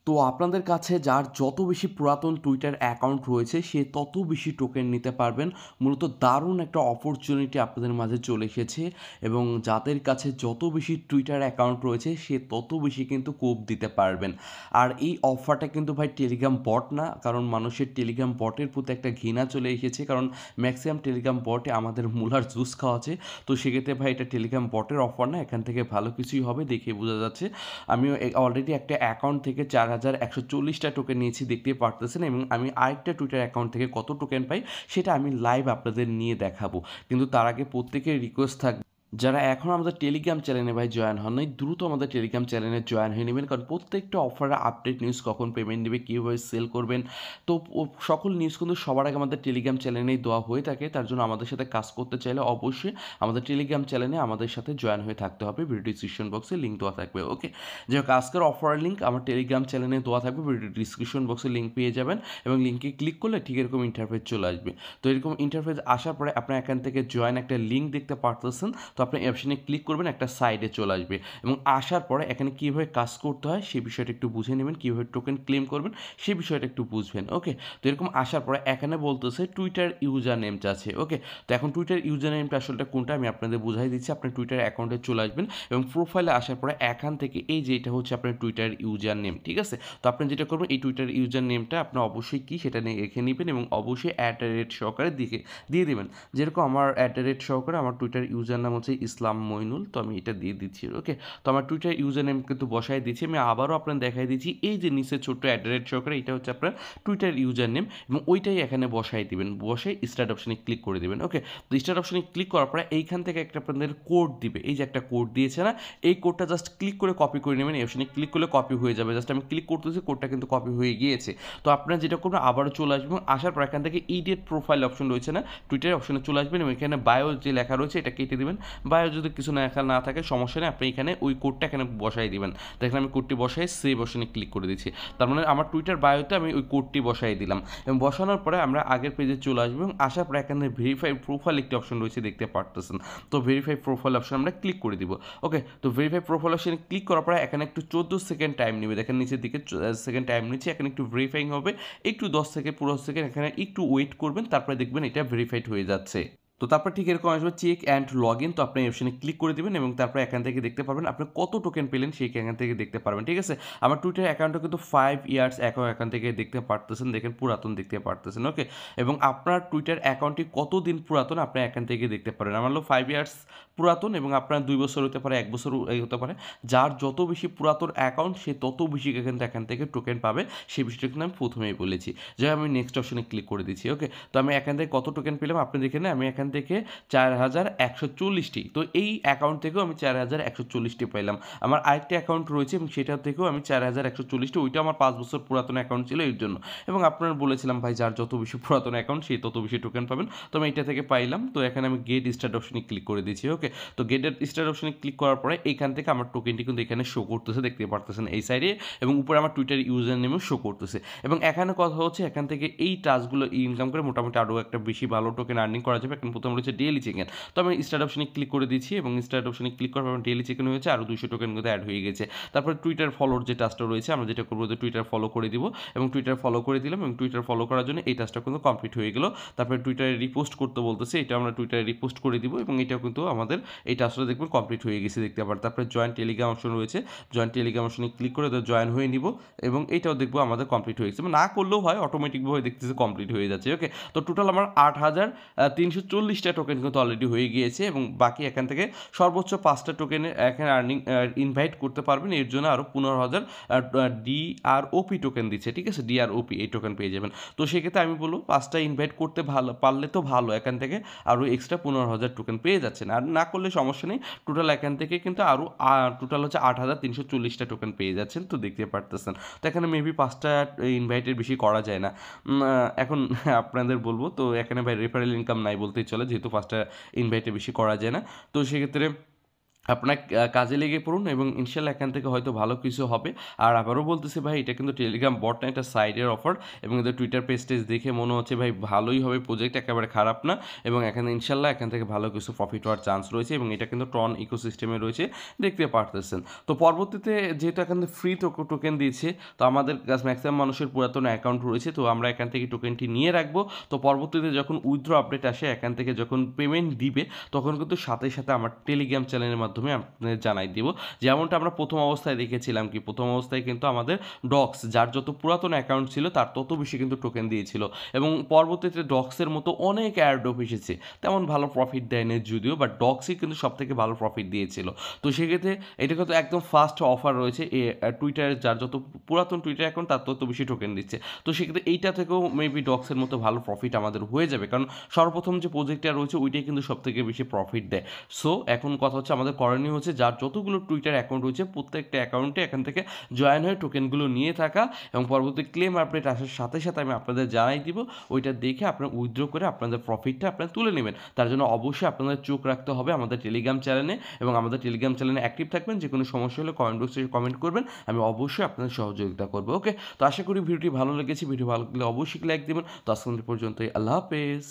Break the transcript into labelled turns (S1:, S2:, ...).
S1: তো আপনাদের কাছে যার যত বেশি পুরাতন টুইটার অ্যাকাউন্ট রয়েছে সে তত বেশি টোকেন নিতে পারবেন। মূলত দারুণ একটা অপরচুনিটি আপনাদের মাঝে চলে এসেছে এবং যাদের কাছে যত বেশি টুইটার অ্যাকাউন্ট রয়েছে সে তত বেশি কিন্তু কোপ দিতে পারবেন। আর এই অফারটা কিন্তু ভাই টেলিগ্রাম বট না, কারণ মানুষের টেলিগ্রাম বটের প্রতি একটা ঘৃণা চলে এসেছে, কারণ ম্যাক্সিমাম টেলিগ্রাম বটে আমাদের মূলার জুস খাওয়াচ্ছে। তো সেক্ষেত্রে ভাই এটা টেলিগ্রাম বটের অফার না, এখান থেকে ভালো কিছুই হবে দেখে বোঝা যাচ্ছে। আমিও অলরেডি একটা অ্যাকাউন্ট থেকে 4140টা টোকেন নিয়েছি দেখতে পারতেছেন, এবং আমি আরেকটা টুইটার অ্যাকাউন্ট থেকে কত টোকেন পাই সেটা আমি লাইভ আপনাদের নিয়ে দেখাবো। কিন্তু তার আগে প্রত্যেকের রিকোয়েস্ট থাকবে, যারা এখন আমাদের টেলিগ্রাম চ্যানেলে ভাই জয়েন হন নাই দ্রুত আমাদের টেলিগ্রাম চ্যানেলে জয়েন হয়ে নেবেন, কারণ প্রত্যেকটা অফারের আপডেট নিউজ, কখন পেমেন্ট দেবে, কীভাবে সেল করবেন, তো সকল নিউজ কিন্তু সবার আগে আমাদের টেলিগ্রাম চ্যানেলেই দেওয়া হয়ে থাকে। তার জন্য আমাদের সাথে কাজ করতে চাইলে অবশ্যই আমাদের টেলিগ্রাম চ্যানেলে আমাদের সাথে জয়েন হয়ে থাকতে হবে। ভিডিও ডিসক্রিপশন বক্সে লিঙ্ক দেওয়া থাকবে। ওকে, যাই হোক, আজকের অফারের লিঙ্ক আমার টেলিগ্রাম চ্যানেলে দেওয়া থাকবে, ভিডিও ডিসক্রিপশন বক্সে লিঙ্ক পেয়ে যাবেন এবং লিঙ্কে ক্লিক করলে ঠিক এরকম ইন্টারফেস চলে আসবে। তো এরকম ইন্টারফেস আসার পরে আপনার এখান থেকে জয়েন একটা লিঙ্ক দেখতে পারতেছেন, তো আপনি অপশনে ক্লিক করবেন, একটা সাইডে চলে আসবে এবং আসার পরে এখানে কীভাবে কাজ করতে হয় সেই বিষয়টা একটু বুঝে নেবেন, কীভাবে টোকেন ক্লেম করবেন সেই বিষয়টা একটু বুঝবেন। ওকে, তো এরকম আসার পরে এখানে বলতেছে টুইটার ইউজার নেমটা আছে। ওকে, তো এখন টুইটার ইউজার নেমটা আসলে কোনটা আমি আপনাদের বুঝাই দিচ্ছি। আপনি টুইটার অ্যাকাউন্টে চলে আসবেন এবং প্রোফাইলে আসার পরে এখান থেকে এই যে এটা হচ্ছে আপনার টুইটার ইউজার নেম, ঠিক আছে। তো আপনি যেটা করবেন, এই টুইটার ইউজার নেমটা আপনি অবশ্যই কি সেটা নিয়ে রেখে নেবেন এবং অবশ্যই @ সহকারে দিয়ে দেবেন। যেরকম আমার @ সহকারে আমার টুইটার ইউজার নাম হচ্ছে ইসলাম মইনুল, তো আমি এটা দিয়ে দিচ্ছি। ওকে, তো আমার টুইটার ইউজার নেম কিন্তু বসাই দিচ্ছি। আমি আবারও আপনার দেখাই দিচ্ছি, এই যে নিচে ছোট্ট @ সহকারে এটা হচ্ছে আপনার টুইটার ইউজার নেম এবং ওইটাই এখানে বসাই দিবেন। বসে স্টার্ট অপশনে ক্লিক করে দেবেন। ওকে, তো স্টার্ট অপশনে ক্লিক করার পরে এইখান থেকে একটা আপনাদের কোড দিবে, এই যে একটা কোড দিয়েছে না, এই কোডটা জাস্ট ক্লিক করে কপি করে নেবেন। এই অপশনে ক্লিক করলে কপি হয়ে যাবে। জাস্ট আমি ক্লিক করতেছি, কোডটা কিন্তু কপি হয়ে গিয়েছে। তো আপনারা যেটা করবেন, আবারও চলে আসবেন এবং আসার পর এখান থেকে ইডিয়েট প্রোফাইল অপশন রয়েছে না, টুইটার অপশনে চলে আসবেন এবং এখানে বায়ো যে লেখা রয়েছে এটা কেটে দেবেন। বায়ো যদি কিছু লেখা না থাকে সমস্যা নেই, আপনি এখানে ওই কোডটা এখানে বসাই দিবেন। দেখেন আমি কোডটি বসাই সেভ অপশনে ক্লিক করে দিচ্ছি। তার মানে আমার টুইটার বায়োতে আমি ওই কোডটি বসাই দিলাম এবং বসানোর পরে আমরা আগের পেজে চলে আসবো এবং আসার পরে এখানে ভেরিফাই প্রোফাইল একটি অপশন রয়েছে দেখতে পারতেছেন। তো ভেরিফাই প্রোফাইল অপশন আমরা ক্লিক করে দিব। ওকে, তো ভেরিফাই প্রোফাইল অপশনে ক্লিক করার পরে এখানে একটু 14 সেকেন্ড টাইম নেবে। দেখেন নিচের দিকে সেকেন্ড টাইম নিচ্ছে, এখানে একটু ভেরিফাইং হবে, একটু 10 সেকেন্ড 15 সেকেন্ড এখানে একটু ওয়েট করবেন, তারপরে দেখবেন এটা ভেরিফাইড হয়ে যাচ্ছে। তো তারপর ঠিক এরকম আসবে চেক অ্যান্ড লগ ইন, তো আপনি এই অপশনে ক্লিক করে দেবেন এবং তারপর এখান থেকে দেখতে পারবেন আপনি কত টোকেন পেলেন সেই এখান থেকে দেখতে পারবেন, ঠিক আছে। আমার টুইটার অ্যাকাউন্টটা কিন্তু 5 ইয়ার্স এখান থেকে দেখতে পারতেছেন, দেখেন পুরাতন দেখতে পারতেছেন। ওকে, এবং আপনার টুইটার অ্যাকাউন্টটি কতদিন পুরাতন আপনি এখান থেকে দেখতে পারেন। আমার হলো 5 ইয়ার্স পুরাতন এবং আপনার 2 বছর হতে পারে, 1 বছর হতে পারে। যার যত বেশি পুরাতন অ্যাকাউন্ট সে তত বেশি কিন্তু এখান থেকে টোকেন পাবে, সেই বিষয়টা কিন্তু আমি প্রথমেই বলেছি। যাই আমি নেক্সট অপশনে ক্লিক করে দিচ্ছি। ওকে, তো আমি এখান থেকে কত টোকেন পেলাম আপনি দেখে নেন, আমি এখান থেকে 4140টি, তো এই অ্যাকাউন্ট থেকেও আমি 4140টি পাইলাম। আমার আরেকটি অ্যাকাউন্ট রয়েছে এবং সেটা থেকেও আমি 4140টি, ওইটা আমার 5 বছর পুরাতন অ্যাকাউন্ট ছিল এর জন্য। এবং আপনার বলেছিলাম ভাই যার যত বেশি পুরাতন অ্যাকাউন্ট সে তত বেশি টোকেন পাবেন, তো আমি এটা থেকে পাইলাম। তো এখানে আমি গেট স্টার্ট অপশনে ক্লিক করে দিয়েছি। ওকে, তো গেট স্টার্ট অপশনে ক্লিক করার পরে এইখান থেকে আমার টোকেনটি কিন্তু এখানে শো করতেছে, দেখতে পারতেছেন এই সাইডে, এবং উপরে আমার টুইটার ইউজার নেমেও শো করতেছে। এবং এখানে কথা হচ্ছে এখান থেকে এই টাস্কগুলো ইনকাম করে মোটামুটি আরও একটা বেশি ভালো টোকেন আর্নিং করা যাবে। এখন প্রথম রয়েছে ডেইলি চিকেন, তো আমি স্টার্ট অপশনে ক্লিক করে দিচ্ছি এবং স্টার্ট অপশনে ক্লিক করার পর ডেইলি চিকেন হয়েছে, আরও 200 টোকেন কিন্তু অ্যাড হয়ে গেছে। তারপরে টুইটার ফলোর যে টাস্কটা রয়েছে আমরা যেটা করবো যে টুইটার ফলো করে দিব এবং টুইটার ফলো করে দিলাম এবং টুইটার ফলো করার জন্য এই টাস্কটা কিন্তু কমপ্লিট হয়ে গেল। তারপরে টুইটারে রিপোস্ট করতে বলতেছে, এটা আমরা টুইটারে রিপোস্ট করে দিব এবং এটাও কিন্তু আমাদের এই টাস্কটা দেখবেন কমপ্লিট হয়ে গেছে দেখতে পারেন। তারপরে জয়েন টেলিগ্রাম অপশন রয়েছে, জয়েন টেলিগ্রাম অপশনে ক্লিক করে জয়েন হয়ে নিব এবং এইটাও দেখবো আমাদের কমপ্লিট হয়ে গেছে, না করলেও হয় অটোমেটিকভাবে দেখতেছে কমপ্লিট হয়ে যাচ্ছে। ওকে, তো টোটাল আমার 8340টা টোকেন কিন্তু অলরেডি হয়ে গিয়েছে এবং বাকি এখান থেকে সর্বোচ্চ 5টা টোকেনের এখানে আর্নিং ইনভাইট করতে পারবেন, এর জন্য আরও 15,000 DROP টোকেন দিচ্ছে, ঠিক আছে, DROP এই টোকেন পেয়ে যাবেন। তো সেক্ষেত্রে আমি বলবো 5টা ইনভাইট করতে পারলে তো ভালো, এখান থেকে আরও এক্সট্রা 15,000 টোকেন পেয়ে যাচ্ছেন, আর না করলে সমস্যা নেই। টোটাল এখান থেকে কিন্তু আরও টোটাল হচ্ছে 8340টা টোকেন পেয়ে যাচ্ছেন, তো দেখতে পারতেছেন। তো এখানে মেবি 5টা ইনভাইটের বেশি করা যায় না। এখন আপনাদের বলবো, তো এখানে ভাই রেফারেল ইনকাম নাই বলতেই চলে, যেহেতু 5টা ইনভাইটে বেশি করা যায় না। তো সেক্ষেত্রে আপনার কাজে লেগে পড়ুন এবং ইনশাআল্লাহ এখান থেকে হয়তো ভালো কিছু হবে। আর আবারও বলতেছি ভাই, এটা কিন্তু টেলিগ্রাম বট না, এটা সাইডের অফার এবং এদের টুইটার পেজ-টেজ দেখে মনে হচ্ছে ভাই ভালোই হবে প্রজেক্ট, একেবারে খারাপ না এবং এখানে ইনশাআল্লাহ এখান থেকে ভালো কিছু প্রফিট হওয়ার চান্স রয়েছে এবং এটা কিন্তু ট্রন ইকোসিস্টেমে রয়েছে, দেখতে পারতেছেন। তো পরবর্তীতে যেহেতু এখান থেকে ফ্রি টোকেন দিয়েছে, তো আমাদের কাছে ম্যাক্সিমাম মানুষের পুরাতন অ্যাকাউন্ট রয়েছে, তো আমরা এখান থেকে টোকেনটি নিয়ে রাখবো। তো পরবর্তীতে যখন উইথড্র আপডেট আসে, এখান থেকে যখন পেমেন্ট দিবে, তখন কিন্তু সাথে, সাথে আমার টেলিগ্রাম চ্যানেলের মাধ্যমে আপনাদের জানাই দিব। যেমনটা আমরা প্রথম অবস্থায় দেখেছিলাম কি, প্রথম অবস্থায় কিন্তু আমাদের ডক্স, যার যত পুরাতন অ্যাকাউন্ট ছিল তার তত বেশি কিন্তু টোকেন দিয়েছিল এবং পরবর্তীতে ডক্সের মতো অনেক এয়ারড্রপ এসেছে, তেমন ভালো প্রফিট দেয়নি যদিও, বাট ডক্সই কিন্তু সবথেকে ভালো প্রফিট দিয়েছিল। তো সেক্ষেত্রে এটা কিন্তু একদম ফার্স্ট অফার রয়েছে টুইটারের, যার যত পুরাতন টুইটার অ্যাকাউন্ট তার তত বেশি টোকেন দিচ্ছে। তো সেক্ষেত্রে এইটা থেকেও মেবি ডক্সের মতো ভালো প্রফিট আমাদের হয়ে যাবে, কারণ সর্বপ্রথম যে প্রজেক্টটা রয়েছে ওইটাই কিন্তু সবথেকে বেশি প্রফিট দেয়। সো এখন কথা হচ্ছে, আমাদের করণীয় হচ্ছে যার যতগুলো টুইটার অ্যাকাউন্ট রয়েছে প্রত্যেকটা অ্যাকাউন্টে এখান থেকে জয়েন হয়ে টোকেনগুলো নিয়ে থাকা এবং পরবর্তী ক্লেম আপডেট আসার সাথে, সাথে আমি আপনাদের জানাই দিব। ওইটা দেখে আপনারা উইথড্র করে আপনাদের প্রফিটটা আপনারা তুলে নেবেন। তার জন্য অবশ্যই আপনাদের চোখ রাখতে হবে আমাদের টেলিগ্রাম চ্যানেলে এবং আমাদের টেলিগ্রাম চ্যানেলে অ্যাক্টিভ থাকবেন। যে কোনো সমস্যা হলে কমেন্ট বক্সে কমেন্ট করবেন, আমি অবশ্যই আপনাদের সহযোগিতা করবো। ওকে, তো আশা করি ভিডিওটি ভালো লেগেছে। ভিডিও ভালো লাগলে অবশ্যই লাইক দেবেন। তো আজকে পর্যন্তই, আল্লাহ হাফেজ।